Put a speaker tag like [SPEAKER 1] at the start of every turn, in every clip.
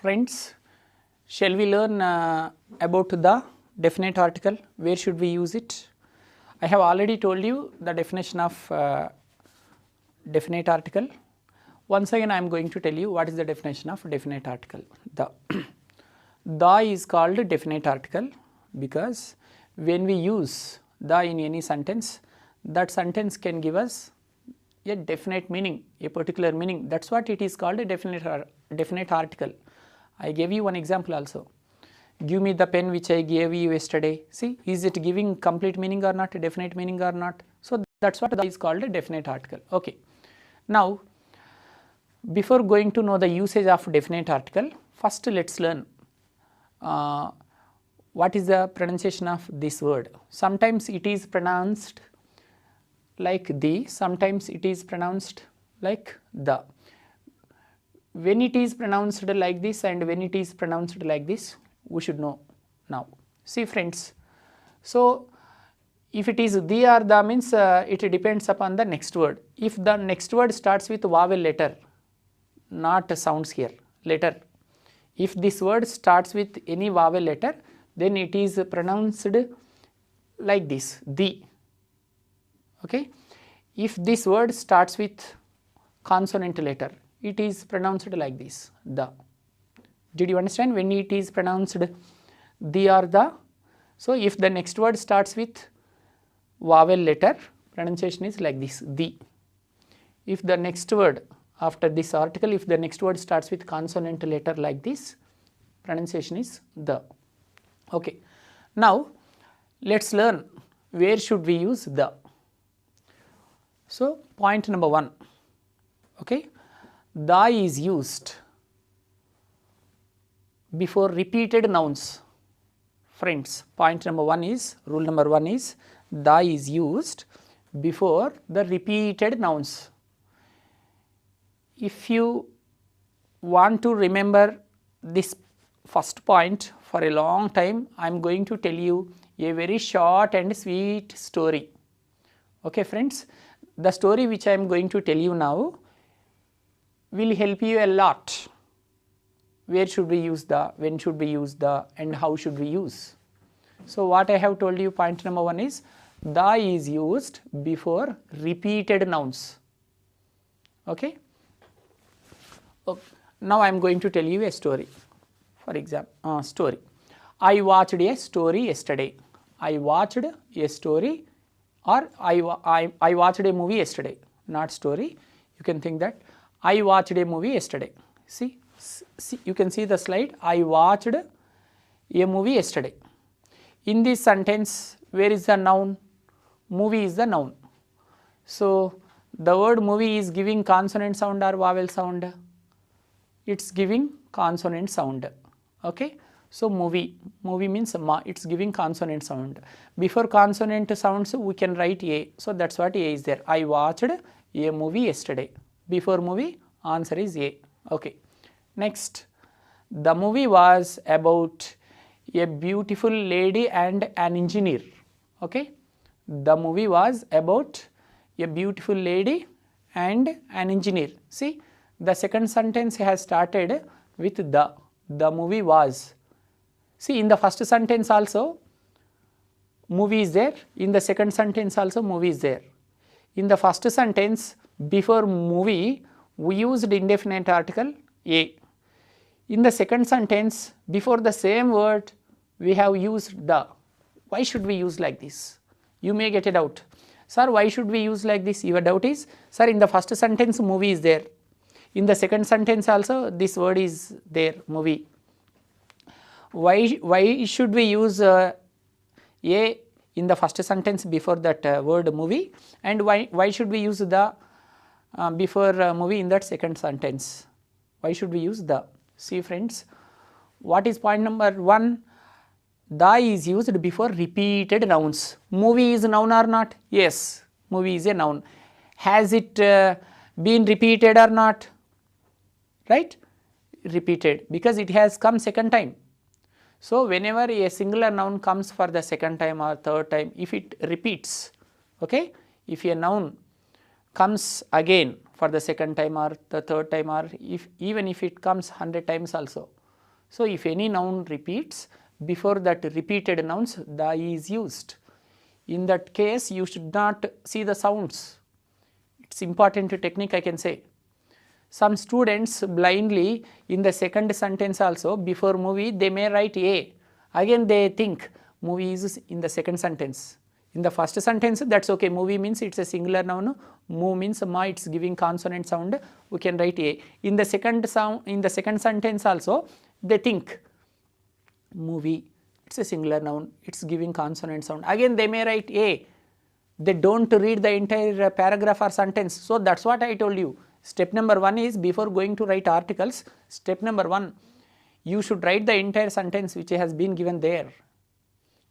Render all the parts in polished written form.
[SPEAKER 1] Friends, shall we learn about the definite article? Where should we use it? I have already told you the definition of definite article. Once again I am going to tell you what is the definition of definite article. The is called definite article because when we use the in any sentence, that sentence can give us a definite meaning, a particular meaning. That is what it is called a definite article. I gave you one example also. Give me the pen which I gave you yesterday. See, is it giving complete meaning or not, a definite meaning or not? So that is what is called a definite article. Okay. Now, before going to know the usage of definite article, first let us learn what is the pronunciation of this word. Sometimes it is pronounced like the, sometimes it is pronounced like the. When it is pronounced like this and when it is pronounced like this, we should know now. See friends, so if it is the or the means it depends upon the next word. If the next word starts with vowel letter, not sounds here, letter. If this word starts with any vowel letter, then it is pronounced like this, the. Okay. If this word starts with consonant letter, it is pronounced like this, the. Did you understand? When it is pronounced the or the, so if the next word starts with vowel letter, pronunciation is like this, the. If the next word after this article, if the next word starts with consonant letter like this, pronunciation is the. Okay. Now let us learn where should we use the. So point number 1, okay, the is used before repeated nouns. Friends, point number 1 is, rule number 1 is, the is used before the repeated nouns. If you want to remember this first point for a long time, I am going to tell you a very short and sweet story. Okay friends, the story which I am going to tell you now will help you a lot. Where should we use the, when should we use the, and how should we use. So what I have told you, point number 1 is, the is used before repeated nouns. Okay. Now I am going to tell you a story. For example, story. I watched a story yesterday. I watched a story, or I watched a movie yesterday, not story. You can think that I watched a movie yesterday. See, you can see the slide. I watched a movie yesterday. In this sentence, where is the noun? Movie is the noun. So the word movie is giving consonant sound or vowel sound? It is giving consonant sound. Okay. So movie means it is giving consonant sound. Before consonant sounds we can write a. So that is what a is there. I watched a movie yesterday. Before movie, answer is a. Okay. Next, the movie was about a beautiful lady and an engineer. Okay. The movie was about a beautiful lady and an engineer. See, the second sentence has started with the. The movie was. See, in the first sentence also movie is there. In the second sentence also movie is there. In the first sentence, before movie, we used indefinite article a. In the second sentence, before the same word, we have used the. Why should we use like this? You may get a doubt. Sir, why should we use like this? Your doubt is, sir, in the first sentence movie is there. In the second sentence also this word is there, movie. Why should we use a in the first sentence before that word movie, and why should we use the before movie in that second sentence? Why should we use the? See friends, what is point number 1? The is used before repeated nouns. Movie is a noun or not? Yes, movie is a noun. Has it been repeated or not? Right? Repeated, because it has come second time. So whenever a singular noun comes for the second time or third time, if it repeats, okay, if a noun comes again for the second time or the third time, or even if it comes 100 times also, So if any noun repeats, before that repeated nouns, the is used. In that case, you should not see the sounds. It's important technique, I can say. Some students blindly in the second sentence also, before movie they may write A. Again they think movie is in the second sentence. In the first sentence, that's okay, movie means it's a singular noun, move means ma, it's giving consonant sound, we can write A. In the second sentence also, they think movie, it's a singular noun, it's giving consonant sound. Again they may write A. They don't read the entire paragraph or sentence. So that's what I told you. Step number 1 is, before going to write articles, step number 1, you should write the entire sentence which has been given there.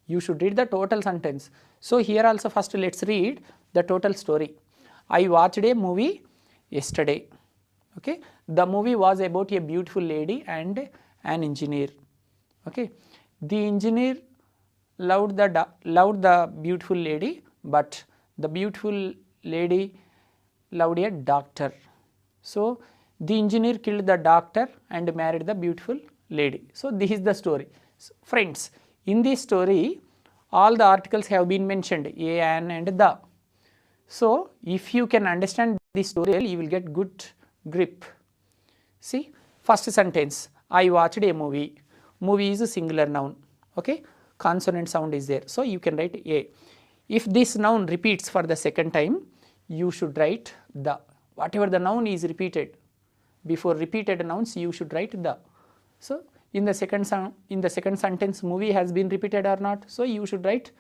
[SPEAKER 1] You should read the total sentence. So here also first let's read the total story. I watched a movie yesterday. Okay, the movie was about a beautiful lady and an engineer. Okay, the engineer loved the beautiful lady, but the beautiful lady loved a doctor. So the engineer killed the doctor and married the beautiful lady. So this is the story. So, friends, in this story, all the articles have been mentioned, a, an and the. So if you can understand this story, you will get good grip. See, first sentence, I watched a movie. Movie is a singular noun. Okay, consonant sound is there. So you can write A. If this noun repeats for the second time, you should write the. Whatever the noun is repeated, before repeated nouns, you should write the. So in the second sentence, movie has been repeated or not, so you should write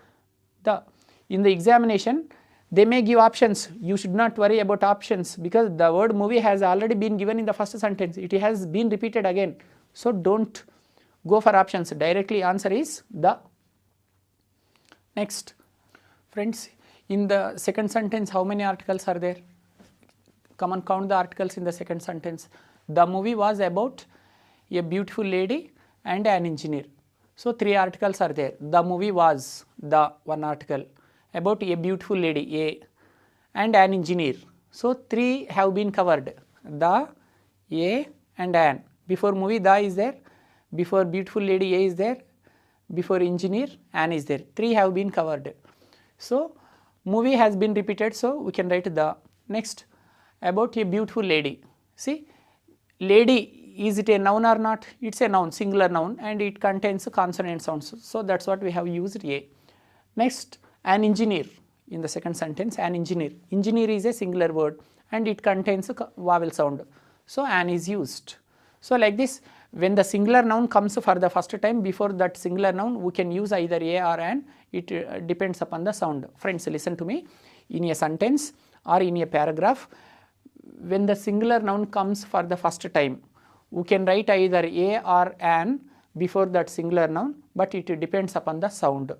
[SPEAKER 1] the. In the examination, they may give options. You should not worry about options, because the word movie has already been given in the first sentence. It has been repeated again. So don't go for options. Directly answer is the. Next, friends, in the second sentence, how many articles are there? Come and count the articles in the second sentence. The movie was about a beautiful lady and an engineer. So 3 articles are there. The movie was the one article, about a beautiful lady A, and an engineer. So 3 have been covered, the, A and an. Before movie the is there, before beautiful lady A is there, before engineer an is there. 3 have been covered. So movie has been repeated, so we can write the. Next, about a beautiful lady. See, lady, is it a noun or not? It's a noun, singular noun, and it contains consonant sounds. So that's what we have used A. Next, an engineer. In the second sentence, an engineer. Engineer is a singular word and it contains a vowel sound. So an is used. So like this, when the singular noun comes for the first time, before that singular noun, we can use either A or an. It depends upon the sound. Friends, listen to me. In a sentence or in a paragraph, when the singular noun comes for the first time, we can write either A or an before that singular noun, but it depends upon the sound.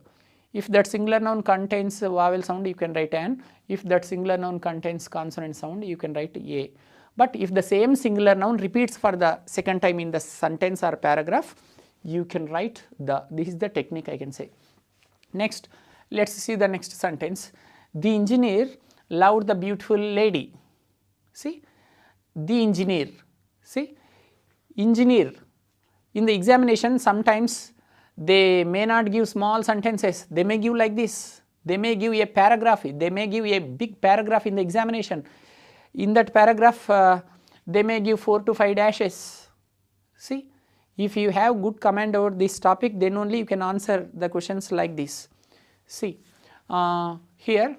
[SPEAKER 1] If that singular noun contains vowel sound, you can write an. If that singular noun contains consonant sound, you can write A. But if the same singular noun repeats for the second time in the sentence or paragraph, you can write the. This is the technique, I can say. Next, let's see the next sentence. The engineer loved the beautiful lady. See, the engineer. See, engineer. In the examination, sometimes they may not give small sentences. They may give like this. They may give a paragraph. They may give a big paragraph in the examination. In that paragraph, they may give 4 to 5 dashes. See, if you have good command over this topic, then only you can answer the questions like this. See, here,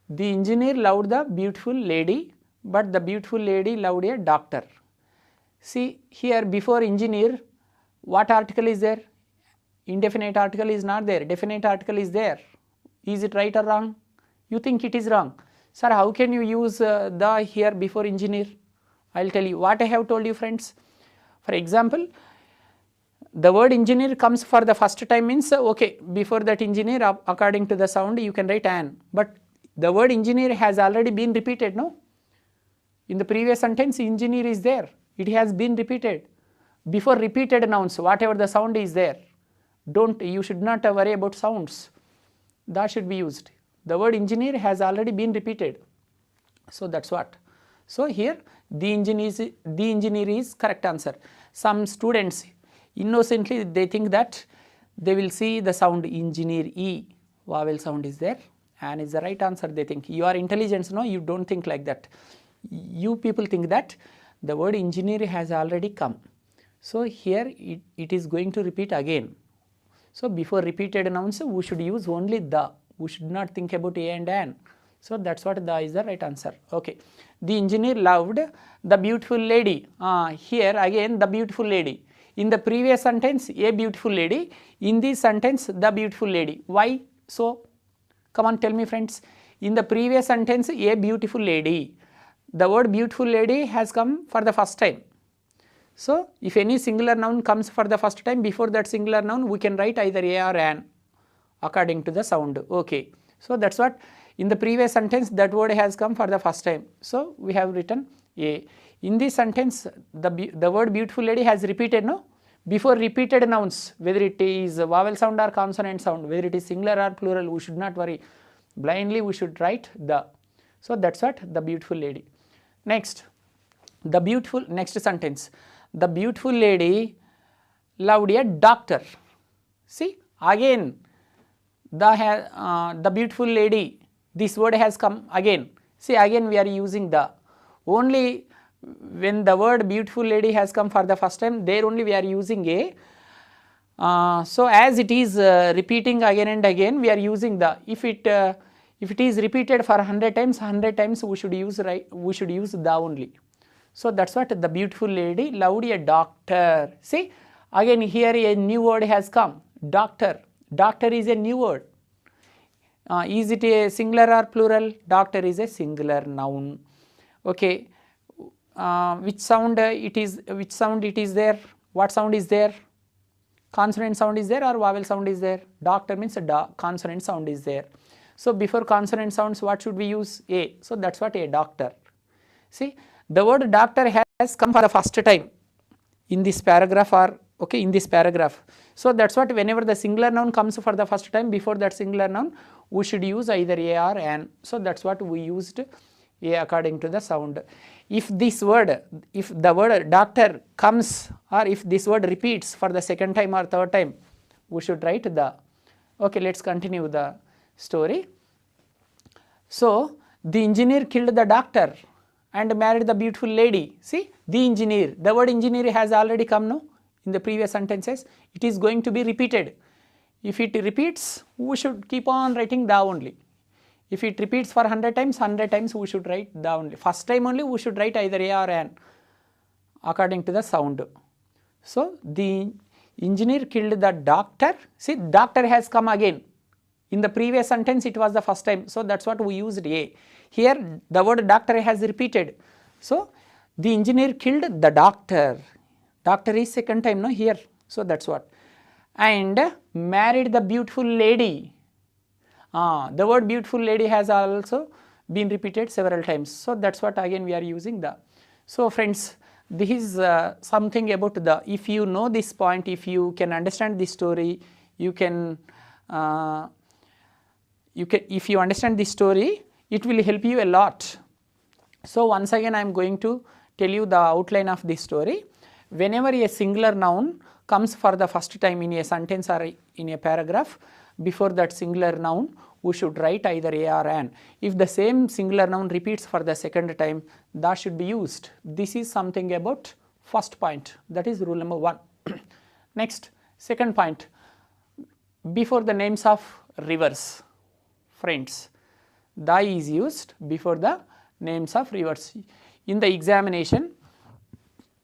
[SPEAKER 1] the engineer loved the beautiful lady, but the beautiful lady loved a doctor. See, here before engineer, what article is there? Indefinite article is not there. Definite article is there. Is it right or wrong? You think it is wrong. Sir, how can you use the here before engineer? I will tell you what I have told you, friends. For example, the word engineer comes for the first time means, okay, before that engineer, according to the sound, you can write an. But the word engineer has already been repeated, no? In the previous sentence, engineer is there. It has been repeated. Before repeated nouns, whatever the sound is there, you should not worry about sounds. That should be used. The word engineer has already been repeated. So that's what. So here, the engineer is correct answer. Some students, Innocently they think that they will see the sound engineer, E, vowel sound is there, and is the right answer they think. You are intelligent, no, you don't think like that. You people think that the word engineer has already come. So here it is going to repeat again. So before repeated nouns we should use only the, we should not think about a and an. So that's what the is the right answer. Okay. The engineer loved the beautiful lady. Here again the beautiful lady. In the previous sentence a beautiful lady, in this sentence the beautiful lady. Why so? Come on, tell me friends. In the previous sentence a beautiful lady, the word beautiful lady has come for the first time. So if any singular noun comes for the first time, before that singular noun we can write either a or an according to the sound. Okay. So that's what in the previous sentence that word has come for the first time. So we have written a. In this sentence the word beautiful lady has repeated, no? Before repeated nouns, whether it is vowel sound or consonant sound, whether it is singular or plural, we should not worry. Blindly we should write the. So that's what the beautiful lady. Next, the beautiful, next sentence. The beautiful lady loved a doctor. See again the beautiful lady, this word has come again. See again we are using the. Only when the word beautiful lady has come for the first time, there only we are using a. So as it is repeating again and again, we are using the. If it is repeated for 100 times we should use the only. So that's what the beautiful lady loved a doctor. See again here a new word has come, doctor. Doctor is a new word. Is it a singular or plural? Doctor is a singular noun. Okay. Which sound it is? Which sound it is there? What sound is there? Consonant sound is there or vowel sound is there? Doctor means consonant sound is there. So before consonant sounds what should we use? A. So that's what a doctor. See the word doctor has come for the first time in this paragraph or okay in this paragraph. So that's what whenever the singular noun comes for the first time, before that singular noun we should use either a or an. So that's what we used a according to the sound. If this word, if the word doctor comes or if this word repeats for the second time or third time, we should write the. Okay, let's continue the story. So the engineer killed the doctor and married the beautiful lady. See the engineer, the word engineer has already come now in the previous sentences. It is going to be repeated. If it repeats we should keep on writing the only. If it repeats for 100 times we should write the only. First time only we should write either a or an according to the sound. So the engineer killed the doctor. See doctor has come again. In the previous sentence it was the first time. So that's what we used a. Here the word doctor has repeated. So the engineer killed the doctor. Doctor is second time no here. So that's what. And married the beautiful lady. The word beautiful lady has also been repeated several times. So that's what again we are using the. So friends, this is something about the. If you know this point, if you can understand this story, you can if you understand this story, it will help you a lot. So once again I am going to tell you the outline of this story. Whenever a singular noun comes for the first time in a sentence or in a paragraph, before that singular noun we should write either a or an. If the same singular noun repeats for the second time, that should be used. This is something about first point, that is rule number 1. Next, second point, before the names of rivers, friends, the is used before the names of rivers. In the examination,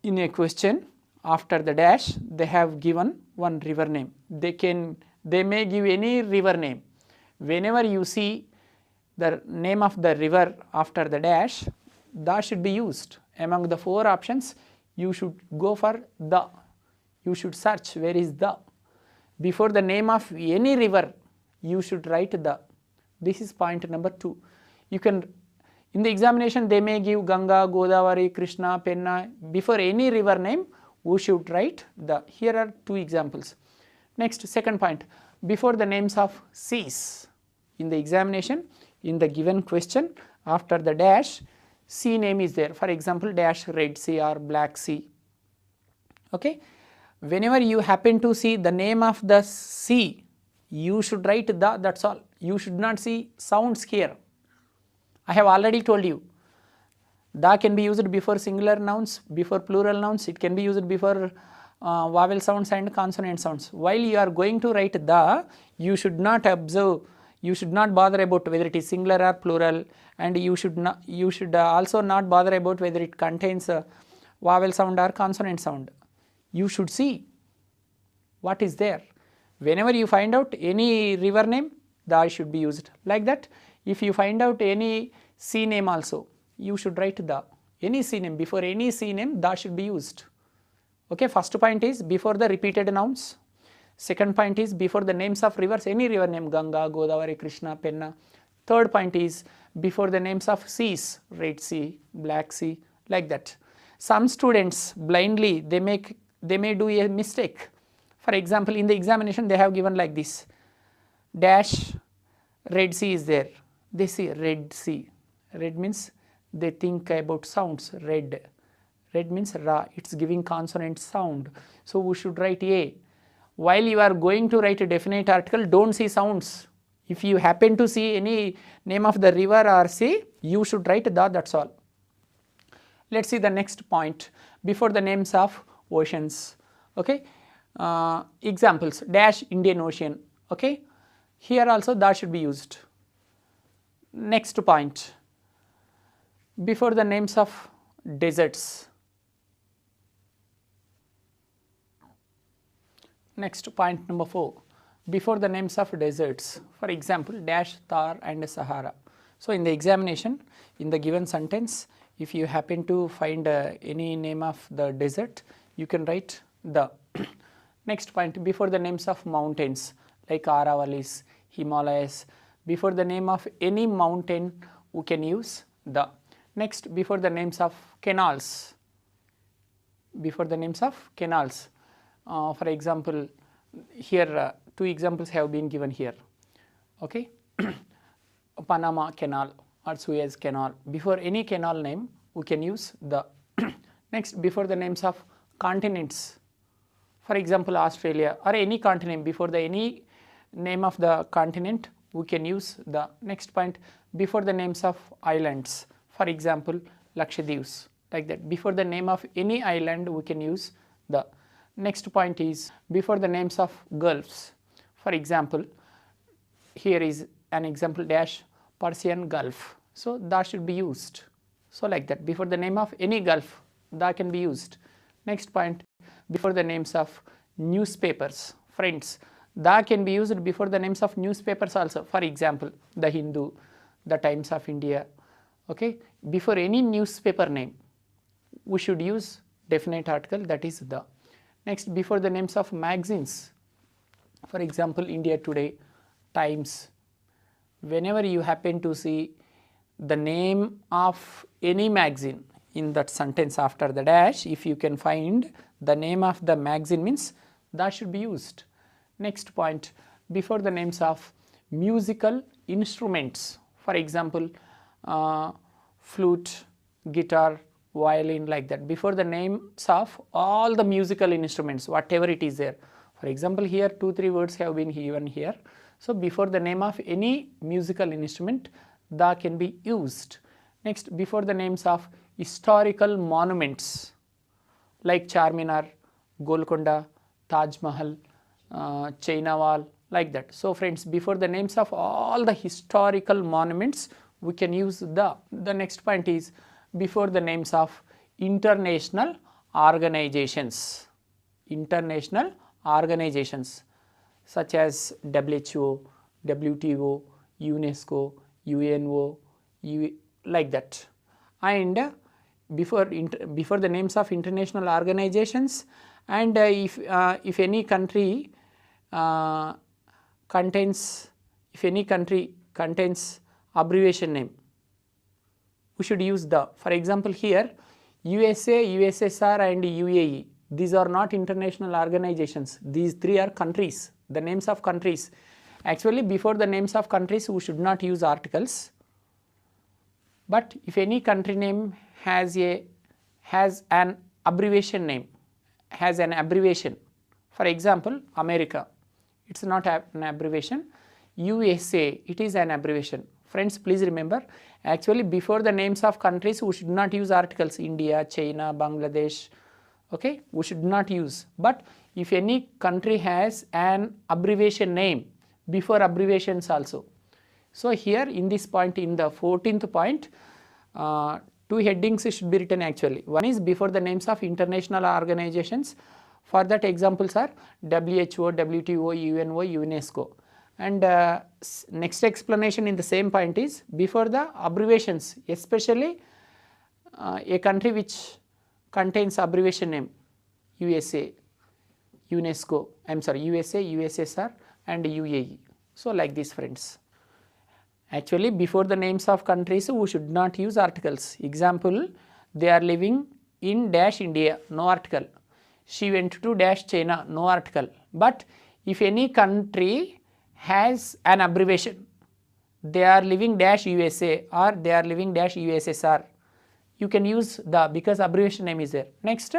[SPEAKER 1] in a question, after the dash they have given one river name. They may give any river name. Whenever you see the name of the river after the dash, the should be used. Among the 4 options you should go for the. You should search where is the. Before the name of any river you should write the. This is point number 2. You can, in the examination they may give Ganga, Godavari, Krishna, Penna. Before any river name we should write the. Here are 2 examples. Next, second point, before the names of seas. In the examination, in the given question, after the dash, sea name is there. For example, dash Red Sea or Black Sea. Okay. Whenever you happen to see the name of the sea, you should write the, that's all. You should not see sounds here. I have already told you. The can be used before singular nouns, before plural nouns. It can be used before vowel sounds and consonant sounds. While you are going to write the, you should not observe, you should not bother about whether it is singular or plural, and you should also not bother about whether it contains a vowel sound or consonant sound. You should see what is there. Whenever you find out any river name, the should be used. Like that, if you find out any sea name also, you should write the. Any sea name, before any sea name, the should be used. Okay, first point is before the repeated nouns. Second point is before the names of rivers, any river name, Ganga, Godavari, Krishna, Penna. Third point is before the names of seas, Red Sea, Black Sea, like that. Some students blindly, they may do a mistake. For example, in the examination they have given like this, dash, Red Sea is there. They see Red Sea. Red means they think about sounds. Red. Red means ra. It's giving consonant sound. So we should write a. While you are going to write a definite article, don't see sounds. If you happen to see any name of the river or sea, you should write the, that's all. Let's see the next point. Before the names of oceans. Okay. Examples, dash Indian Ocean. Okay. Here also that should be used. Next point. Before the names of deserts. Next point number 4. Before the names of deserts. For example, dash Thar and Sahara. So in the examination, in the given sentence, if you happen to find any name of the desert, you can write the. Next point, before the names of mountains like Aravalis, Himalayas, before the name of any mountain, we can use the. Next, before the names of canals. Before the names of canals. For example, here 2 examples have been given here. Okay, Panama Canal or Suez Canal. Before any canal name, we can use the. Next, before the names of continents. For example, Australia or any continent, before the any name of the continent, we can use the. Next point, before the names of islands. For example, Lakshadweeps, like that. Before the name of any island, we can use the. Next point is before the names of gulfs. For example, here is an example, dash Persian Gulf. So that should be used. So like that, before the name of any gulf, that can be used. Next point, before the names of newspapers. Friends, that can be used before the names of newspapers also. For example, the Hindu, the Times of India. Okay, before any newspaper name, we should use definite article, that is the. Next, before the names of magazines. For example, India Today, Times. Whenever you happen to see the name of any magazine in that sentence after the dash, if you can find the name of the magazine, means that should be used. Next point, before the names of musical instruments. For example, flute, guitar, violin, like that. Before the names of all the musical instruments, whatever it is there. For example, here 2-3 words have been given here. So before the name of any musical instrument, that can be used. Next, before the names of historical monuments like Charminar, Golconda, Taj Mahal, China Wall, like that. So friends, before the names of all the historical monuments, we can use the. The next point is before the names of international organizations. International organizations such as WHO, WTO, UNESCO, UNO, like that. And before the names of international organizations, and if any country contains abbreviation name, we should use the. For example, here USA, USSR and UAE, these are not international organizations. These 3 are countries, the names of countries. Actually, before the names of countries, we should not use articles. But if any country name has an abbreviation name, has an abbreviation, For example, America, it's not an abbreviation. USA, it is an abbreviation. Friends, please remember, actually before the names of countries we should not use articles. India, China, Bangladesh, okay, we should not use. But if any country has an abbreviation name before abbreviations also. So here in this point, in the 14th point, two headings should be written actually. One is before the names of international organizations. For that examples are WHO, WTO, UNO, UNESCO. And next explanation in the same point is before the abbreviations, especially a country which contains abbreviation name USA, UNESCO, USA, USSR and UAE. So like this, friends. Actually before the names of countries we should not use articles. Example, they are living in dash India, no article. She went to dash China, no article. But if any country has an abbreviation, they are living dash USA or they are living dash USSR, you can use the, because abbreviation name is there. Next,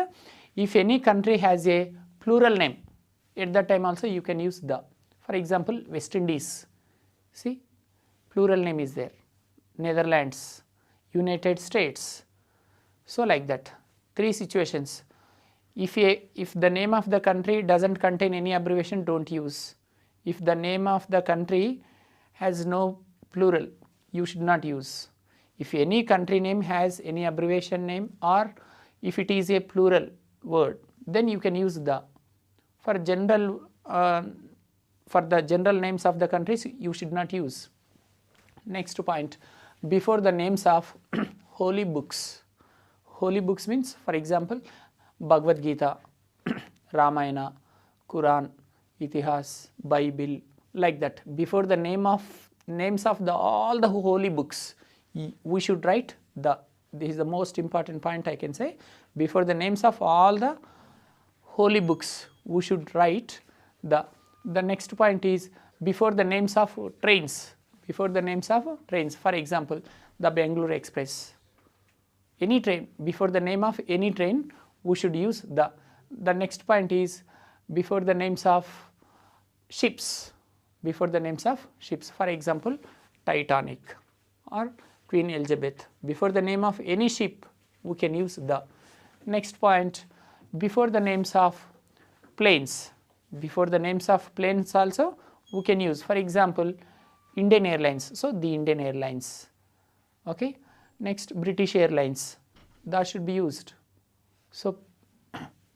[SPEAKER 1] if any country has a plural name, at that time also you can use the. For example, West Indies, see, plural name is there. Netherlands, United States. So like that, three situations. If the name of the country doesn't contain any abbreviation, don't use. If the name of the country has no plural, you should not use. If any country name has any abbreviation name or if it is a plural word, then you can use the. For the general names of the countries, you should not use. Next point, before the names of holy books. Holy books means, for example, Bhagavad Gita, Ramayana, Quran, Itihas, Bible, like that. Before the names of all the holy books, we should write the. This is the most important point I can say. Before the names of all the holy books, we should write the. The next point is before the names of trains. Before the names of trains, for example, the Bangalore Express. Any train, before the name of any train, we should use the. The next point is before the names of ships. Before the names of ships, for example, Titanic or Queen Elizabeth. Before the name of any ship, we can use the. Next point, before the names of planes. Before the names of planes also, we can use, for example, Indian Airlines, so the Indian Airlines, okay. Next, British Airlines, that should be used. So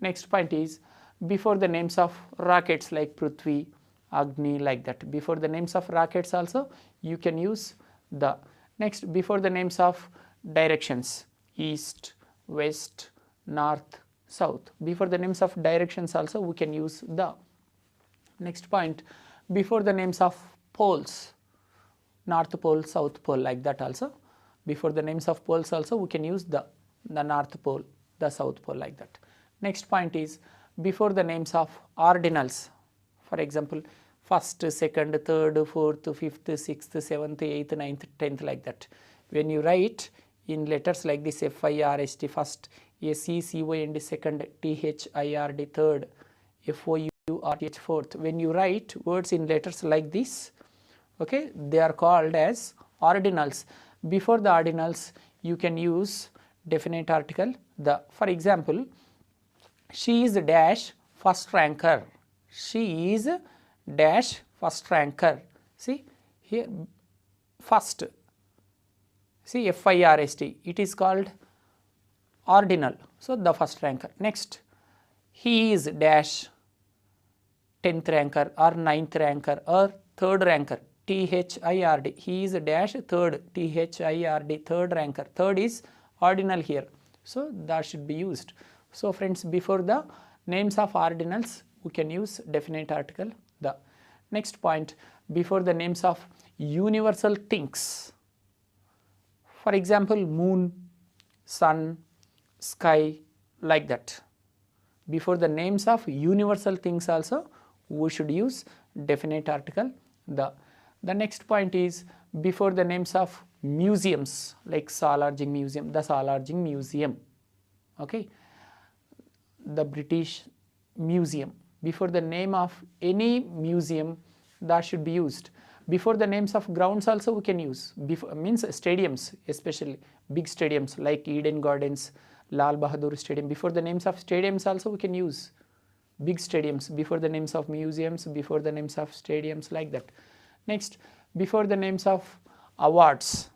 [SPEAKER 1] next point is before the names of rockets like Prithvi, Agni, like that. Before the names of rockets also, you can use the. Next, before the names of directions, east, west, north, south. Before the names of directions also, we can use the. Next point, before the names of poles, North Pole, South Pole, like that also. Before the names of poles also, we can use the North Pole, the South Pole, like that. Next point is before the names of ordinals. For example, first, second, third, fourth, fifth, sixth, seventh, eighth, ninth, 10th, like that. When you write in letters like this, FIRST first, SECOND second, THIRD third, FOURTH fourth. When you write words in letters like this, okay, they are called as ordinals. Before the ordinals, you can use definite article the. For example, she is dash first ranker. She is dash first ranker. See here, first. See, FIRST. It is called ordinal. So the first ranker. Next, he is dash 10th ranker or 9th ranker or 3rd ranker. THIRD, he is dash 3rd, THIRD, 3rd ranker. 3rd is ordinal here, so that should be used. So friends, before the names of ordinals, we can use definite article the. Next point, before the names of universal things. For example, moon, sun, sky, like that. Before the names of universal things also, we should use definite article the. The next point is before the names of museums like Salarjung Museum, the Salarjung Museum, okay, the British Museum. before the name of any museum, that should be used. Before the names of grounds also we can use. Before means stadiums, especially big stadiums like Eden Gardens, Lal Bahadur Stadium. Before the names of stadiums also we can use big stadiums. Before the names of museums, before the names of stadiums, like that. Next, before the names of awards,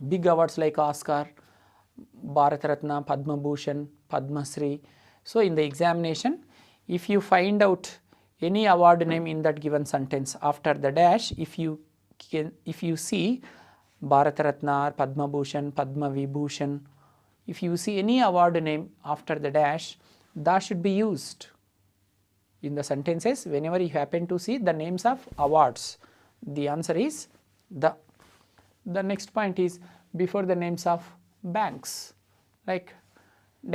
[SPEAKER 1] big awards like Oscar, Bharat Ratna, Padma Bhushan, Padma Shri. So in the examination, if you find out any award name in that given sentence, after the dash, if you see Bharat Ratna, Padma Bhushan, Padma Vibhushan, if you see any award name after the dash, that should be used in the sentences whenever you happen to see the names of awards. The answer is the. The next point is before the names of banks, like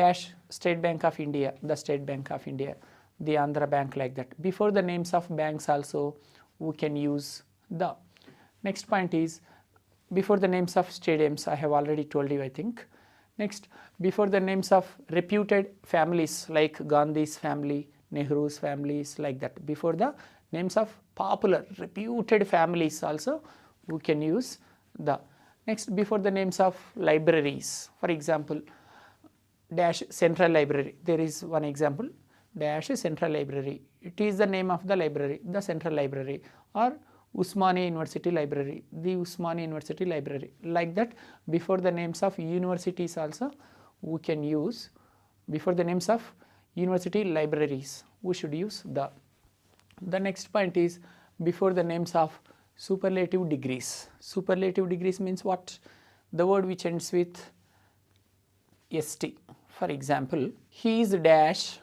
[SPEAKER 1] dash State Bank of India, the State Bank of India, the Andhra Bank, like that. Before the names of banks also we can use the. Next point is before the names of stadiums, I have already told you, I think. Next, before the names of reputed families like Gandhi's family, Nehru's families, like that. Before the names of popular reputed families also we can use the. Next, before the names of libraries, for example, dash Central Library, there is one example, dash Central Library, it is the name of the library, the Central Library, or Usmania University Library, the Usmania University Library, like that. Before the names of universities also we can use, before the names of university libraries we should use the. The next point is before the names of superlative degrees. Superlative degrees means what? The word which ends with st. For example, he is dash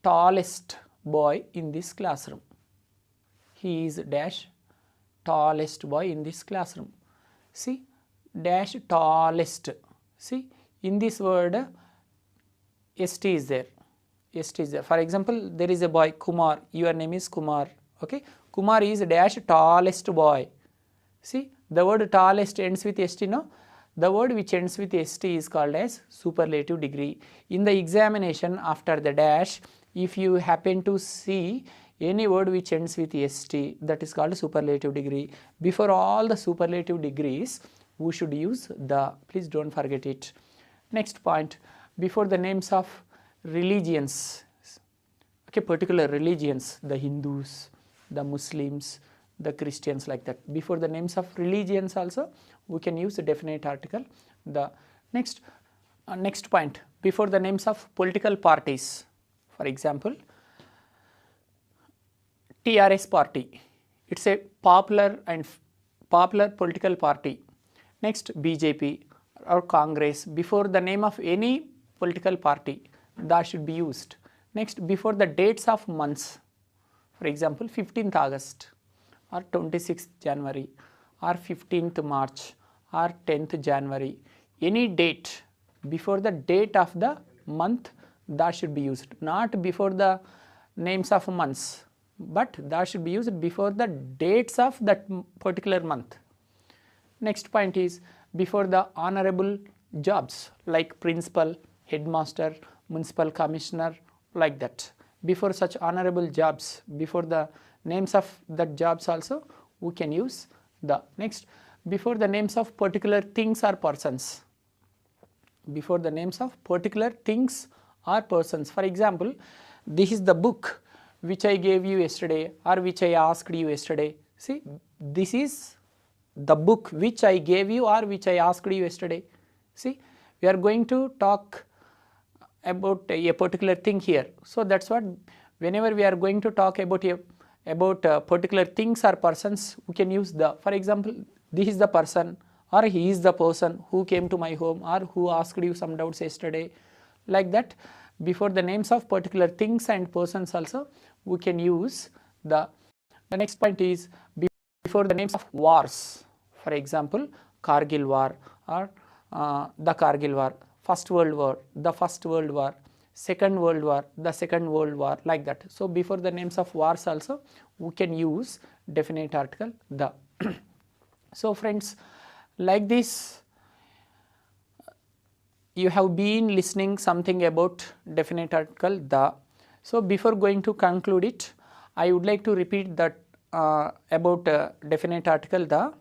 [SPEAKER 1] tallest boy in this classroom. He is dash tallest boy in this classroom. See, dash tallest. See, in this word st is there. St is there. For example, there is a boy Kumar. Your name is Kumar. Okay, Kumar is dash tallest boy. See, the word tallest ends with st, no? The word which ends with st is called as superlative degree. In the examination, after the dash, if you happen to see any word which ends with st, that is called superlative degree. Before all the superlative degrees, we should use the. Please don't forget it. Next point, before the names of religions, okay, particular religions, the Hindus, the Muslims, the Christians, like that. Before the names of religions also we can use a definite article the. Next, next point, before the names of political parties, for example, TRS party, it's a popular political party. Next, BJP or Congress, before the name of any political party, that should be used. Next, before the dates of months, for example, 15th August or 26th January or 15th March or 10th January, any date before the date of the month, that should be used. Not before the names of months, but that should be used before the dates of that particular month. Next point is before the honorable jobs like principal, headmaster, municipal commissioner, like that. Before such honorable jobs, before the names of that jobs also we can use the. Next, before the names of particular things or persons, before the names of particular things or persons. For example, this is the book which I gave you yesterday or which I asked you yesterday. See, this is the book which I gave you or which I asked you yesterday. See, we are going to talk about a particular thing here. So that's what, whenever we are going to talk about particular things or persons, we can use the. For example, this is the person or he is the person who came to my home or who asked you some doubts yesterday, like that. Before the names of particular things and persons also we can use the. The next point is before the names of wars. For example, Kargil War or the Kargil War, First World War, the First World War, Second World War, the Second World War, like that. So before the names of wars also we can use definite article the. So friends, like this you have been listening something about definite article the. So before going to conclude it, I would like to repeat that about definite article the.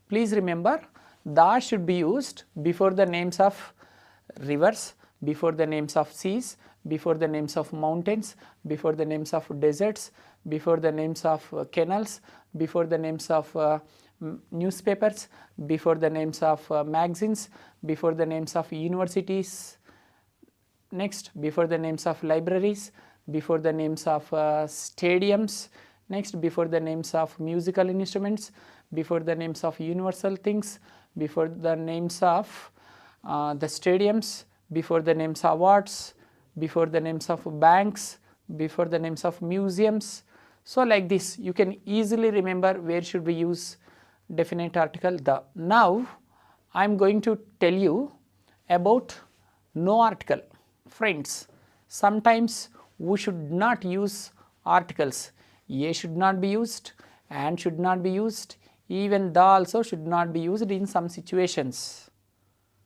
[SPEAKER 1] Please remember, the should be used before the names of rivers, before the names of seas, before the names of mountains, before the names of deserts, before the names of canals, before the names of newspapers, before the names of magazines, before the names of universities, next before the names of libraries, before the names of stadiums, next before the names of musical instruments, before the names of universal things, before the names of the stadiums, before the names of awards, before the names of banks, before the names of museums. So like this you can easily remember where should we use definite article the. Now I am going to tell you about no article. Friends, sometimes we should not use articles. A should not be used, and should not be used, even the also should not be used in some situations.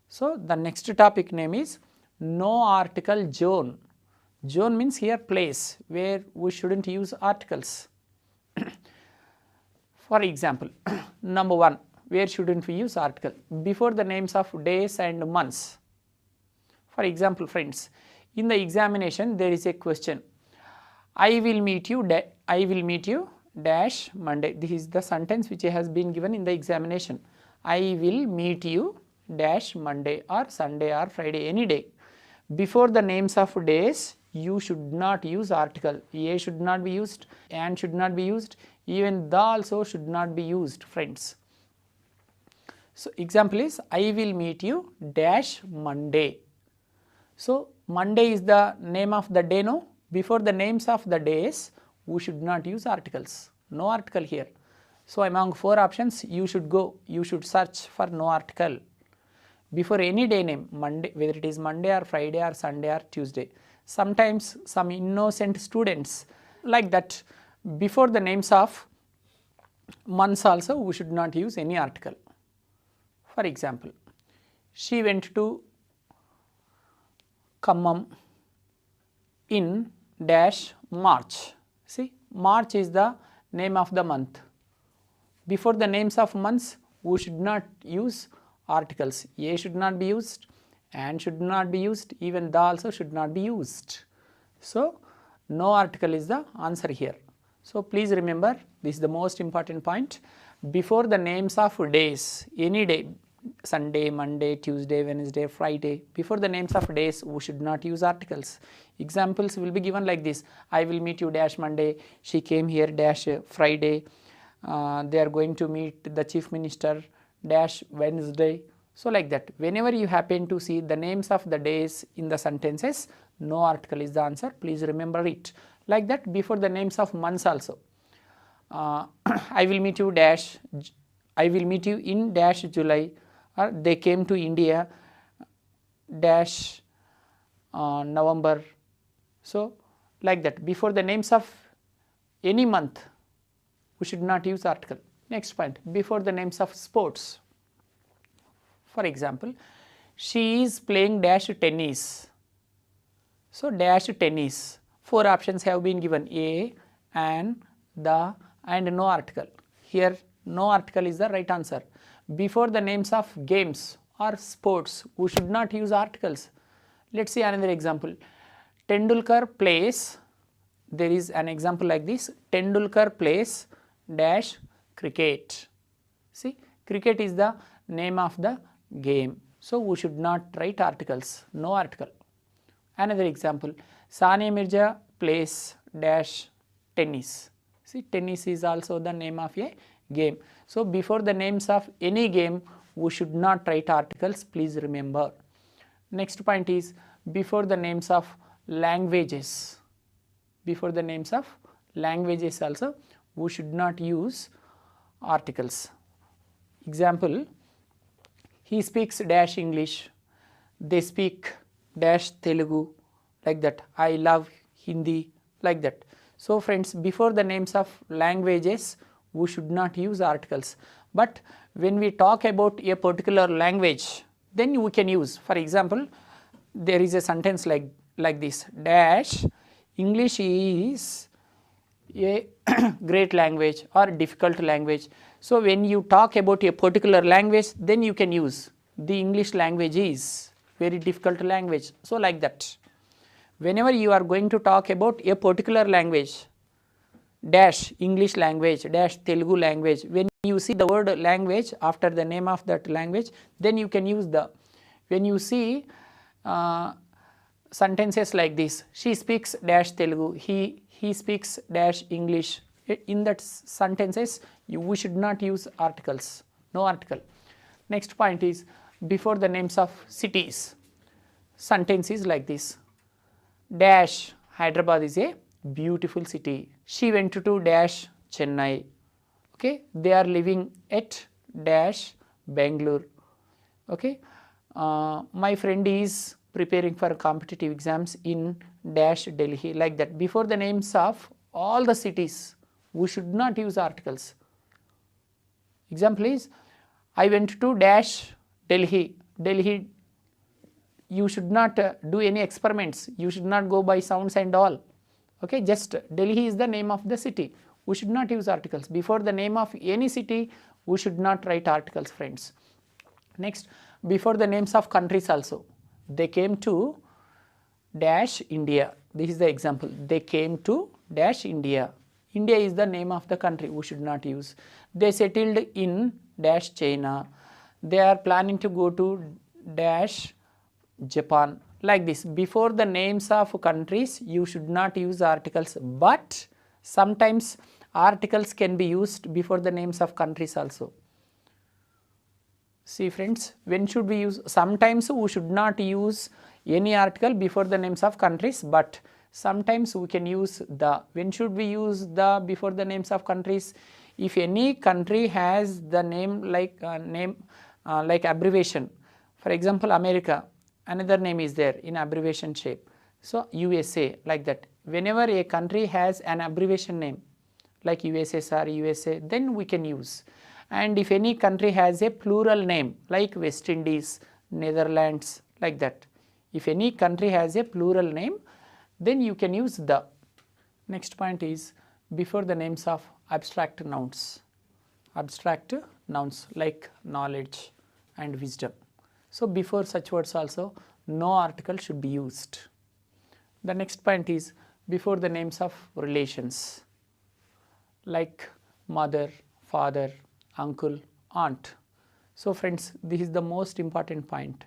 [SPEAKER 1] So the next topic name is no article zone. Zone means here place where we shouldn't use articles. For example, number 1, where shouldn't we use article? Before the names of days and months. For example, friends, in the examination there is a question, I will meet you dash Monday. This is the sentence which has been given in the examination. I will meet you dash Monday or Sunday or Friday, any day. Before the names of days you should not use article. A should not be used, and should not be used, even the also should not be used, friends. So example is I will meet you dash Monday. So Monday is the name of the day, no? Before the names of the days we should not use articles. No article here. So among 4 options you should go, you should search for no article. Before any day name, Monday, whether it is Monday or Friday or Sunday or Tuesday. Sometimes some innocent students like that, before the names of months also we should not use any article. For example, she went to Khammam in dash March. See, March is the name of the month. Before the names of months we should not use articles. A should not be used, and should not be used, even the also should not be used. So no article is the answer here. So please remember, this is the most important point. Before the names of days, any day, Sunday, Monday, Tuesday, Wednesday, Friday, before the names of days we should not use articles. Examples will be given like this, I will meet you dash Monday, she came here dash Friday, they are going to meet the chief minister dash Wednesday. So like that, whenever you happen to see the names of the days in the sentences, no article is the answer. Please remember it. Like that, before the names of months also, I will meet you dash, I will meet you in dash July, or they came to India dash November. So like that, before the names of any month we should not use article. Next point, before the names of sports. For example, she is playing dash tennis. So dash tennis, 4 options have been given, A, and the, and no article. Here no article is the right answer. Before the names of games or sports we should not use articles. Let us see another example. Tendulkar plays, there is an example like this, Tendulkar plays dash cricket. See, cricket is the name of the game. So we should not write articles, no article. Another example, Sania Mirza plays dash tennis. See, tennis is also the name of a game. So before the names of any game we should not write articles, please remember. Next point is before the names of languages. Before the names of languages also we should not use articles. Example, he speaks dash English, they speak dash Telugu, like that, I love Hindi, like that. So friends, before the names of languages we should not use articles, but when we talk about a particular language then we can use. For example, there is a sentence like this, dash English is a great language or difficult language. So when you talk about a particular language, then you can use the English language is very difficult language. So like that. Whenever you are going to talk about a particular language, dash English language, dash Telugu language, when you see the word language after the name of that language, then you can use the, when you see sentences like this, she speaks dash Telugu, he speaks dash English, in that sentences we should not use articles, no article. Next point is before the names of cities, sentence is like this, dash Hyderabad is a beautiful city, she went to dash Chennai, okay, they are living at dash Bangalore, okay, my friend is preparing for competitive exams in dash Delhi, like that. Before the names of all the cities we should not use articles. Example is, I went to dash Delhi, Delhi, you should not do any experiments, you should not go by sounds and all, okay, just Delhi is the name of the city, we should not use articles. Before the name of any city we should not write articles, friends. Next, before the names of countries also, they came to dash India, this is the example, they came to dash India, India is the name of the country, we should not use. They settled in dash China, they are planning to go to dash Japan, like this. Before the names of countries you should not use articles, but sometimes articles can be used before the names of countries also. See friends, when should we use, sometimes we should not use any article before the names of countries, but sometimes we can use the. When should we use the before the names of countries? If any country has the name like abbreviation, for example America, another name is there in abbreviation shape, so USA, like that. Whenever a country has an abbreviation name like USSR, USA, then we can use. And if any country has a plural name like West Indies, Netherlands, like that, if any country has a plural name, then you can use the. Next point is before the names of abstract nouns, like knowledge and wisdom. So before such words also no article should be used. The next point is before the names of relations like mother, father, uncle, aunt. So friends, this is the most important point.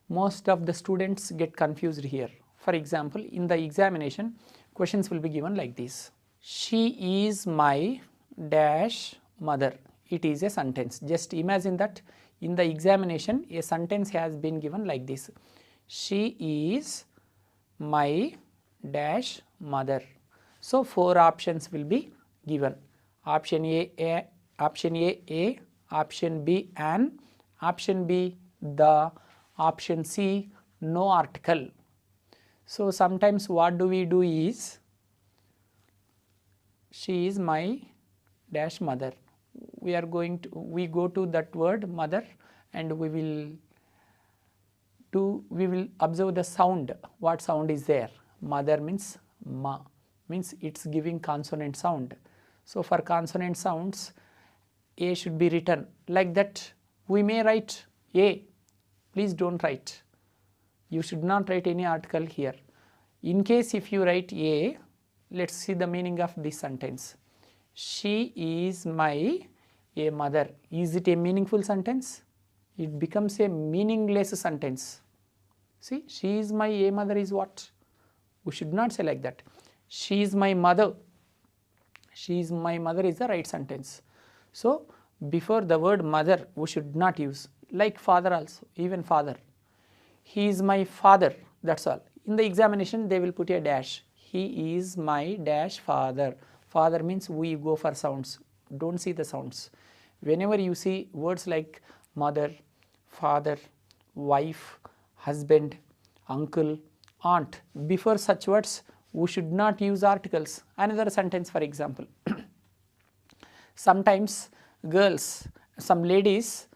[SPEAKER 1] Most of the students get confused here. For example, in the examination questions will be given like this, she is my dash mother, it is a sentence. Just imagine that in the examination a sentence has been given like this, she is my dash mother. So 4 options will be given, option A, option A, option B an, option B the, option C no article. So sometimes what do we do is, she is my dash mother, we go to that word mother and we will observe the sound, what sound is there. Mother means ma, means it's giving consonant sound. So for consonant sounds A should be written like that. We may write A, please don't write, you should not write any article here. In case if you write A, let's see the meaning of this sentence, she is my a mother. Is it a meaningful sentence? It becomes a meaningless sentence. See, she is my a mother is what? We should not say like that. She is my mother. She is my mother is the right sentence. So before the word mother we should not use. Like father also, even father. He is my father, that's all. In the examination they will put a dash. He is my dash father. Father means we go for sounds, don't see the sounds. Whenever you see words like mother, father, wife, husband, uncle, aunt, before such words we should not use articles. Another sentence for example, sometimes girls, some ladies,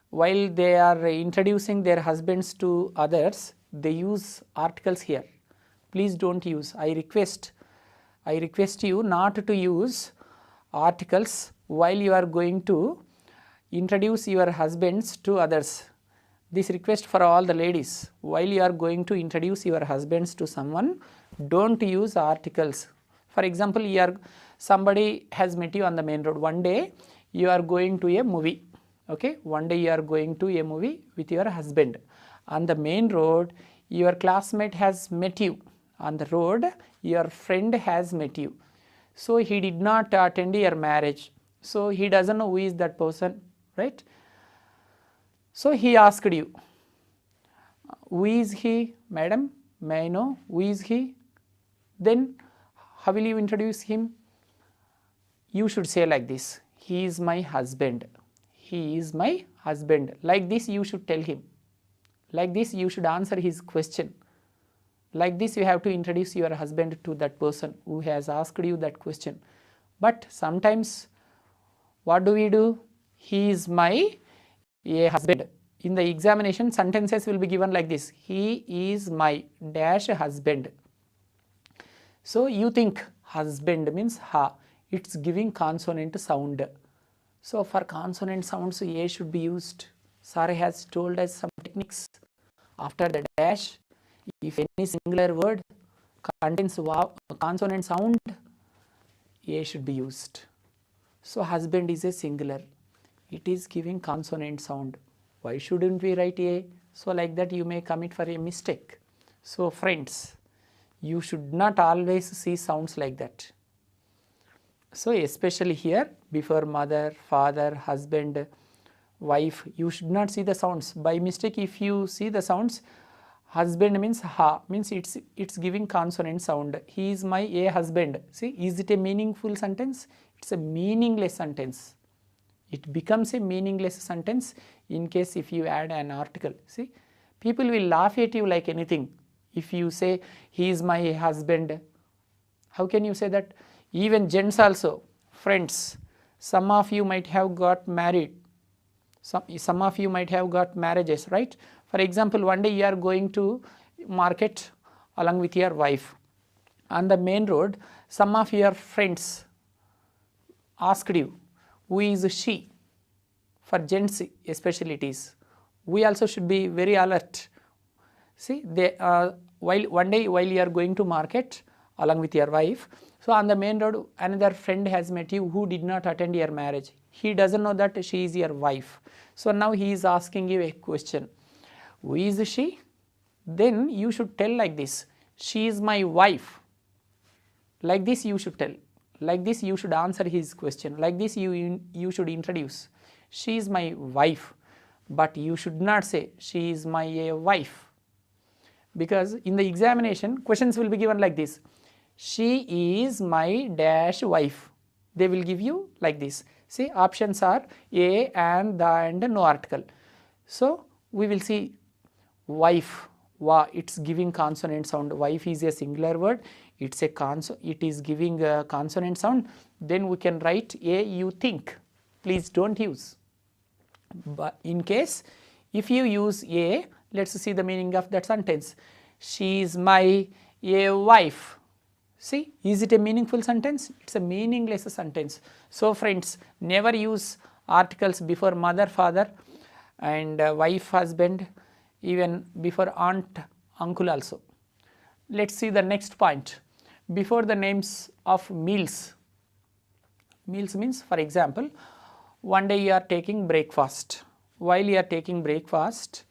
[SPEAKER 1] while they are introducing their husbands to others, they use articles here. Please don't use. I request I request you not to use articles while you are going to introduce your husbands to others. This request for all the ladies, while you are going to introduce your husbands to someone, don't use articles. For example, somebody has met you on the main road. One day you are going to a movie. Okay, one day you are going to a movie with your husband. On the main road, your classmate has met you. On the road, your friend has met you. So he did not attend your marriage. So he doesn't know who is that person, right? So he asked you, who is he, madam? May I know who is he? Then how will you introduce him? You should say like this, he is my husband. He is my husband. Like this you should tell him. Like this you should answer his question. Like this you have to introduce your husband to that person who has asked you that question. But sometimes what do? He is my husband. In the examination, sentences will be given like this, he is my dash husband. So you think husband means ha, it's giving consonant sound. So for consonant sounds, a should be used. Sir has told us some techniques. After the dash, if any singular word contains consonant sound, a should be used. So husband is a singular. It is giving consonant sound. Why shouldn't we write a? So like that you may commit for a mistake. So friends, you should not always see sounds like that. So especially here, before mother, father, husband, wife, you should not see the sounds. By mistake, if you see the sounds, husband means ha, means it's giving consonant sound. He is my a husband. See, is it a meaningful sentence? It's a meaningless sentence. It becomes a meaningless sentence in case if you add an article. See, people will laugh at you like anything. If you say, he is my husband, how can you say that? Even gents also, friends, some of you might have got married. Some of you might have got marriages, right? For example, one day you are going to market along with your wife. On the main road, some of your friends asked you, who is she? For gents especially it is. We also should be very alert. See, one day while you are going to market along with your wife, so on the main road another friend has met you who did not attend your marriage. He doesn't know that she is your wife. So now he is asking you a question. Who is she? Then you should tell like this, she is my wife. Like this you should tell. Like this you should answer his question. Like this you should introduce. She is my wife. But you should not say she is my wife. Because in the examination questions will be given like this. She is my dash wife. They will give you like this. See, options are a and the and no article. So we will see wife. Wa, it's giving consonant sound. Wife is a singular word. It is giving a consonant sound. Then we can write a you think. Please don't use. But in case if you use a, let's see the meaning of that sentence. She is my a wife. See, is it a meaningful sentence? It's a meaningless sentence. So friends, never use articles before mother, father and wife, husband, even before aunt, uncle also. Let's see the next point. Before the names of meals. Meals means, for example, one day you are taking breakfast. While you are taking breakfast,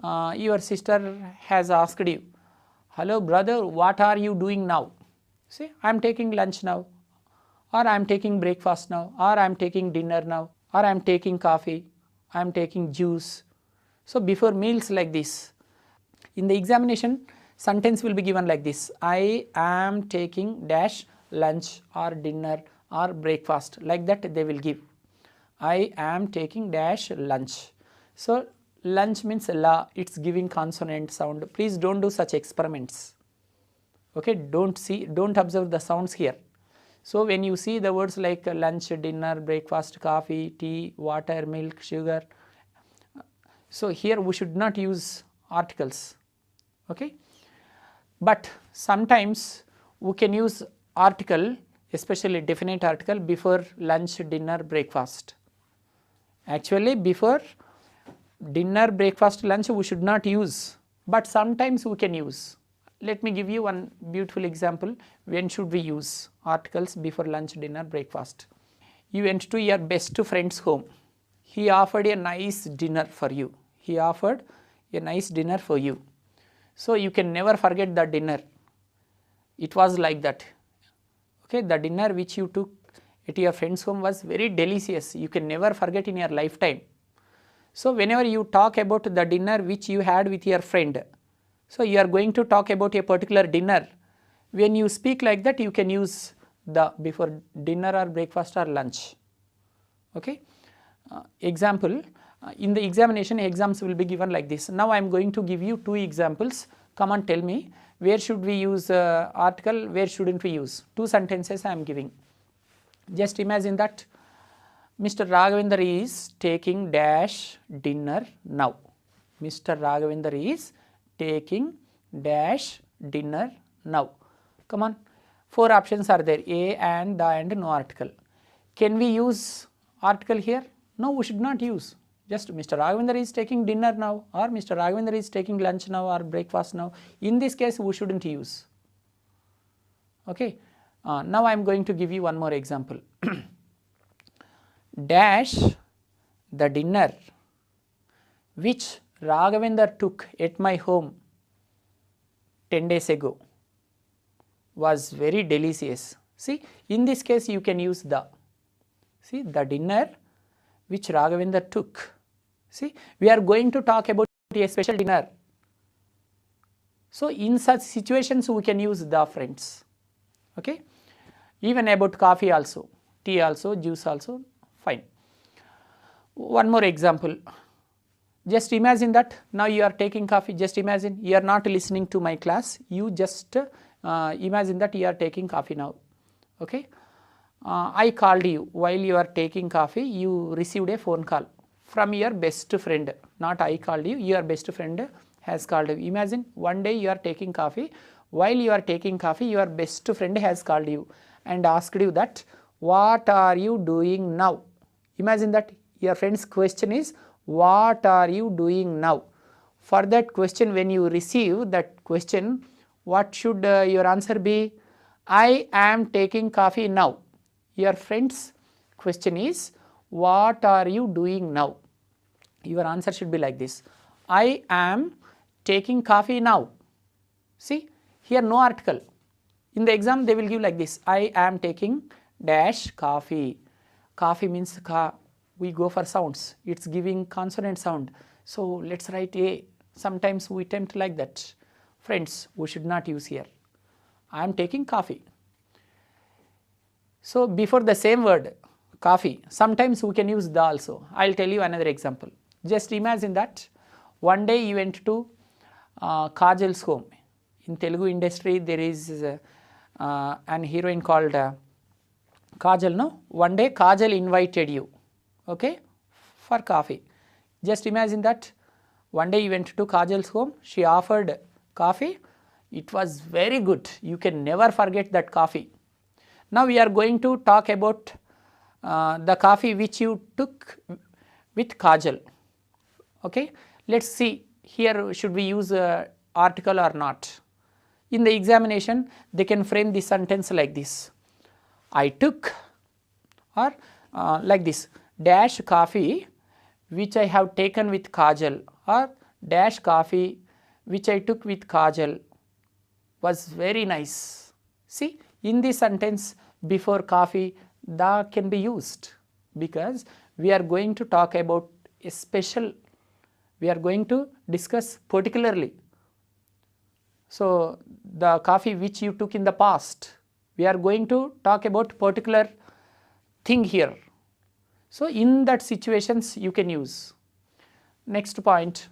[SPEAKER 1] your sister has asked you, hello brother, what are you doing now? See, I am taking lunch now, or I am taking breakfast now, or I am taking dinner now, or I am taking coffee, I am taking juice. So before meals like this. In the examination, sentence will be given like this. I am taking dash lunch or dinner or breakfast. Like that they will give. I am taking dash lunch. So lunch means la, it's giving consonant sound. Please don't do such experiments. Okay, don't observe the sounds here. So when you see the words like lunch, dinner, breakfast, coffee, tea, water, milk, sugar, so here we should not use articles. Okay, but sometimes we can use article, especially definite article before lunch, dinner, breakfast. Actually before dinner, breakfast, lunch we should not use, but sometimes we can use. Let me give you one beautiful example. When should we use articles before lunch, dinner, breakfast? You went to your best friend's home. He offered a nice dinner for you. He offered a nice dinner for you. So you can never forget the dinner. It was like that. Okay, the dinner which you took at your friend's home was very delicious. You can never forget in your lifetime. So whenever you talk about the dinner which you had with your friend, so you are going to talk about a particular dinner. When you speak like that, you can use the before dinner or breakfast or lunch. Okay. Example, in the examination exams will be given like this. Now I am going to give you two examples. Come on, tell me, where should we use article, where shouldn't we use? Two sentences I am giving. Just imagine that Mr. Raghavendra is taking dash dinner now. Mr. Raghavendra is taking dash dinner now. Come on, four options are there, A and the and no article. Can we use article here? No, we should not use. Just Mr. Raghavendra is taking dinner now, or Mr. Raghavendra is taking lunch now or breakfast now. In this case we shouldn't use. Okay. Now I am going to give you one more example. Dash the dinner which Raghavendra took at my home 10 days ago was very delicious. See, in this case you can use the. See, the dinner which Raghavendra took. See, we are going to talk about a special dinner. So in such situations we can use the, friends. Okay. Even about coffee also, tea also, juice also, fine. One more example. Just imagine that now you are taking coffee. Just imagine you are not listening to my class. You just imagine that you are taking coffee now. Okay. I called you while you are taking coffee. You received a phone call from your best friend. Not I called you. Your best friend has called you. Imagine one day you are taking coffee. While you are taking coffee, your best friend has called you and asked you that, what are you doing now? Imagine that your friend's question is, what are you doing now? For that question, when you receive that question, what should your answer be? I am taking coffee now. Your friend's question is, what are you doing now? Your answer should be like this. I am taking coffee now. See, here no article. In the exam they will give like this. I am taking dash coffee. Coffee means ka. We go for sounds. It's giving consonant sound. So let's write A. Sometimes we attempt like that. Friends, we should not use here. I am taking coffee. So before the same word, coffee, sometimes we can use the also. I will tell you another example. Just imagine that one day you went to Kajal's home. In Telugu industry there is an heroine called Kajal, no? One day Kajal invited you, okay, for coffee. Just imagine that one day you went to Kajal's home, she offered coffee. It was very good. You can never forget that coffee. Now we are going to talk about the coffee which you took with Kajal. Okay, let's see here should we use article or not. In the examination they can frame the sentence like this. I took, or like this, dash coffee which I have taken with Kajal, or dash coffee which I took with Kajal was very nice. See, in this sentence before coffee the can be used because we are going to talk about a special, we are going to discuss particularly. So the coffee which you took in the past, we are going to talk about particular thing here. So in that situations you can use. Next point,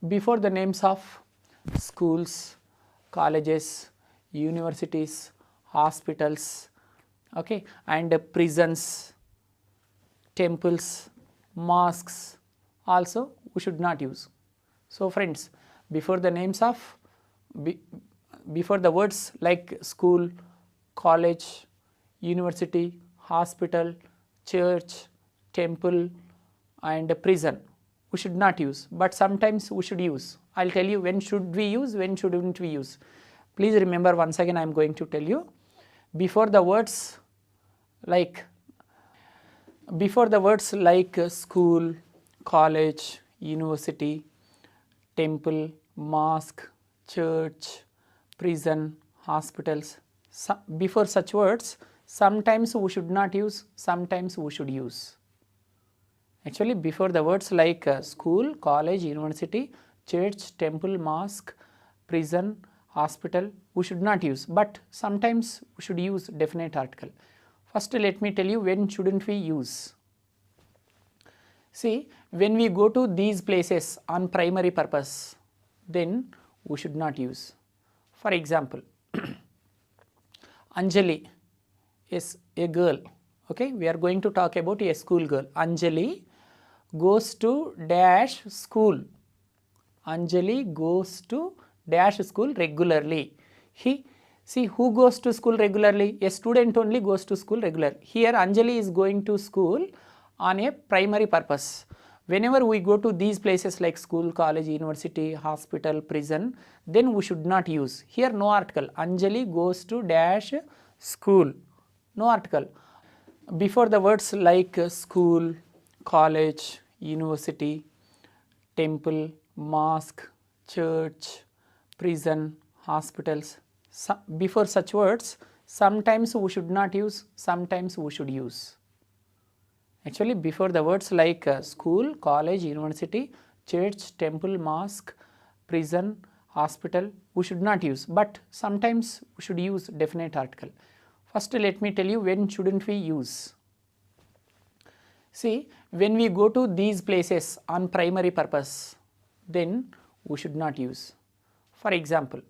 [SPEAKER 1] before the names of schools, colleges, universities, hospitals, okay, and prisons, temples, mosques also we should not use. So friends, before the names of, before the words like school, college, university, hospital, church, temple and prison. We should not use, but sometimes we should use. I will tell you when should we use, when shouldn't we use. Please remember, once again I am going to tell you, before the words like school, college, university, temple, mosque, church, prison, hospitals, before such words sometimes we should not use, sometimes we should use. Actually before the words like school, college, university, church, temple, mosque, prison, hospital, we should not use, but sometimes we should use definite article. First let me tell you when shouldn't we use. See, when we go to these places on primary purpose, then we should not use. For example, Anjali is a girl, okay, we are going to talk about a school girl. Anjali goes to dash school. Anjali goes to dash school regularly. See, who goes to school regularly? A student only goes to school regularly. Here Anjali is going to school on a primary purpose. Whenever we go to these places like school, college, university, hospital, prison, then we should not use. Here no article. Anjali goes to dash school. No article. Before the words like school, college, university, temple, mosque, church, prison, hospitals, before such words sometimes we should not use, sometimes we should use. Actually before the words like school, college, university, church, temple, mosque, prison, hospital, we should not use, but sometimes we should use definite article. First let me tell you when shouldn't we use. See, when we go to these places on primary purpose, then we should not use. For example,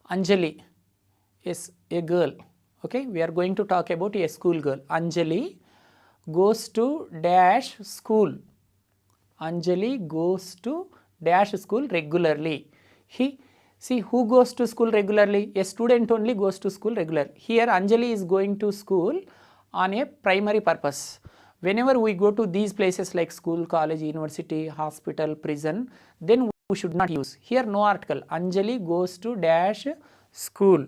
[SPEAKER 1] Anjali is a girl, okay, we are going to talk about a school girl. Anjali goes to dash school. Anjali goes to dash school regularly. See, who goes to school regularly? A student only goes to school regularly. Here Anjali is going to school on a primary purpose. Whenever we go to these places like school, college, university, hospital, prison, then we should not use. Here no article. Anjali goes to dash school.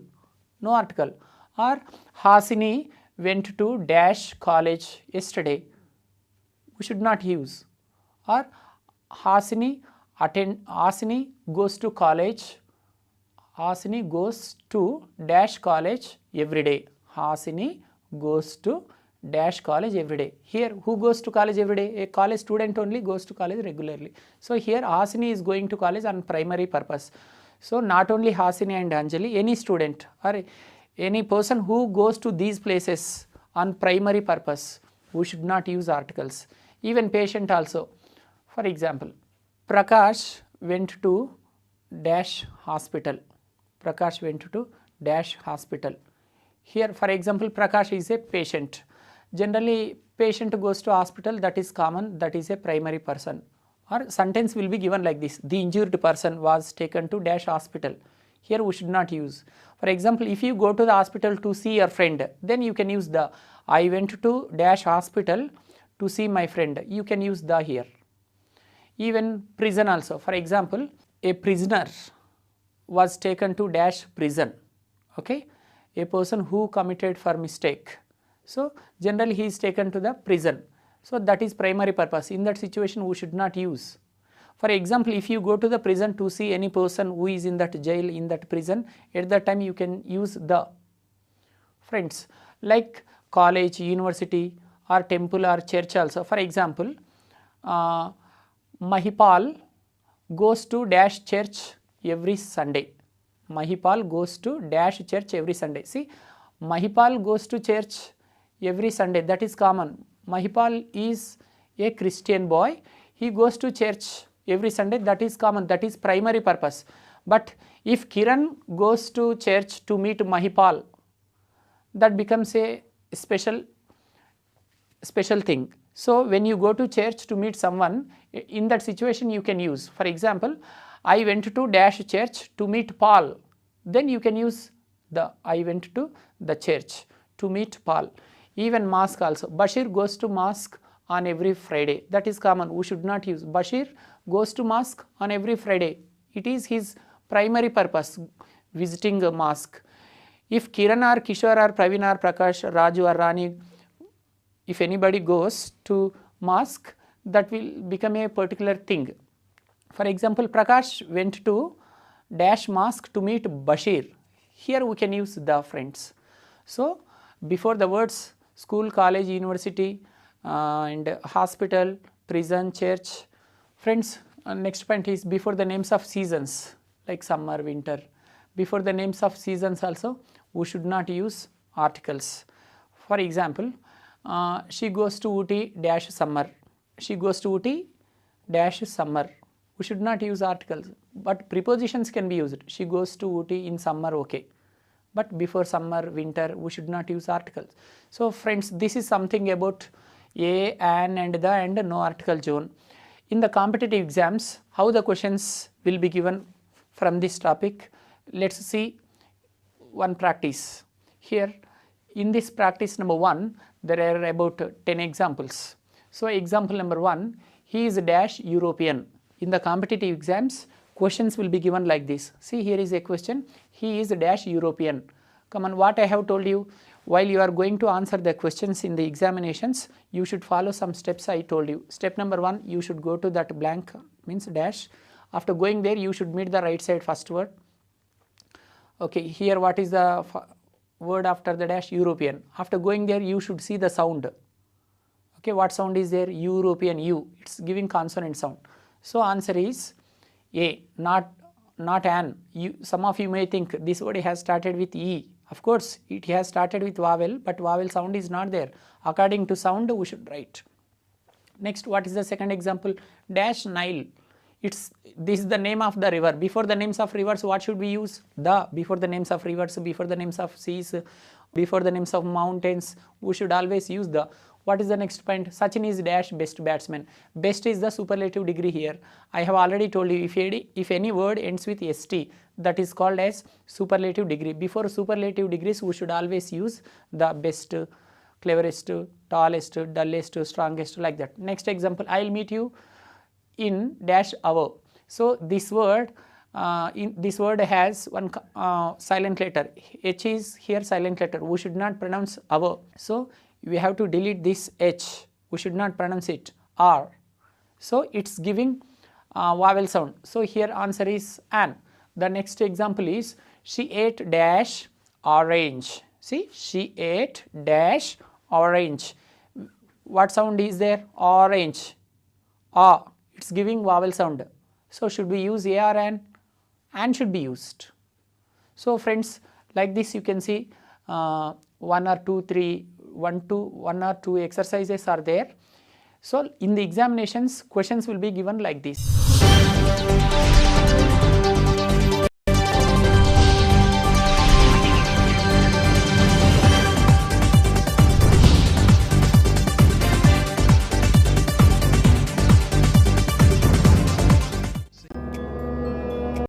[SPEAKER 1] No article. Or Hasini went to dash college yesterday. We should not use. Or Hasini goes to college. Hasini goes to dash college every day. Hasini goes to dash college every day. Here who goes to college every day? A college student only goes to college regularly. So here Hasini is going to college on primary purpose. So not only Hasini and Anjali, any student or any person who goes to these places on primary purpose, we should not use articles. Even patient also. For example, Prakash went to dash hospital. Prakash went to dash hospital. Here for example, Prakash is a patient. Generally patient goes to hospital, that is common, that is a primary person. Or sentence will be given like this: the injured person was taken to dash hospital. Here we should not use. For example, if you go to the hospital to see your friend, then you can use the. I went to dash hospital to see my friend. You can use the here. Even prison also. For example, a prisoner was taken to dash prison. Okay, a person who committed for mistake. So generally he is taken to the prison. So that is primary purpose. In that situation we should not use. For example, if you go to the prison to see any person who is in that jail, in that prison, at that time you can use the. Friends, like college, university or temple or church also. For example, Mahipal goes to dash church every Sunday. Mahipal goes to dash church every Sunday. See, Mahipal goes to church every Sunday, that is common. Mahipal is a Christian boy, he goes to church every Sunday, that is common, that is primary purpose. But if Kiran goes to church to meet Mahipal, that becomes a special thing. So when you go to church to meet someone, in that situation you can use. For example, I went to dash church to meet Paul, then you can use I went to the church to meet Paul. Even mosque also. Bashir goes to mosque on every Friday. That is common. We should not use. Bashir goes to mosque on every Friday. It is his primary purpose, visiting a mosque. If Kiran or Kishore or Praveen or Prakash, Raju or Rani, if anybody goes to mosque, that will become a particular thing. For example, Prakash went to dash mosque to meet Bashir. Here we can use the, friends. So before the words school, college, university and hospital, prison, church, friends, next point is before the names of seasons like summer, winter. Before the names of seasons also we should not use articles. For example, she goes to Ooty dash summer. She goes to Ooty dash summer. We should not use articles, but prepositions can be used. She goes to Ooty in summer, okay. But before summer, winter, we should not use articles. So friends, this is something about a, an and the and no article zone. In the competitive exams, how the questions will be given from this topic. Let's see one practice. Here in this practice number 1, there are about 10 examples. So example number 1, he is dash European. In the competitive exams, questions will be given like this. See, here is a question. He is dash European. Come on, what I have told you, while you are going to answer the questions in the examinations, you should follow some steps I told you. Step number 1, you should go to that blank, means dash. After going there, you should meet the right side first word. Okay, here what is the word after the dash? European. After going there, you should see the sound. Okay, what sound is there? European, U. It's giving consonant sound. So answer is A, not an. Some of you may think this word has started with E. Of course, it has started with vowel, but vowel sound is not there. According to sound, we should write. Next, what is the second example? Dash Nile. This is the name of the river. Before the names of rivers, what should we use? The. Before the names of rivers, before the names of seas, before the names of mountains, we should always use the. What is the next point? Sachin is dash best batsman. Best is the superlative degree here. I have already told you, if any word ends with st, that is called as superlative degree. Before superlative degrees, we should always use the best, cleverest, tallest, dullest, strongest, like that. Next example, I will meet you in dash hour. So this word, this word has one silent letter. H is here silent letter. We should not pronounce hour. So we have to delete this H. We should not pronounce it R. So it's giving vowel sound. So here answer is an. The next example is she ate dash orange. See, she ate dash orange. What sound is there? Orange. It's giving vowel sound. So should we use A or an? An should be used. So friends, like this you can see 1 or 2, 3, 1 or 2 exercises are there. So in the examinations, questions will be given like this.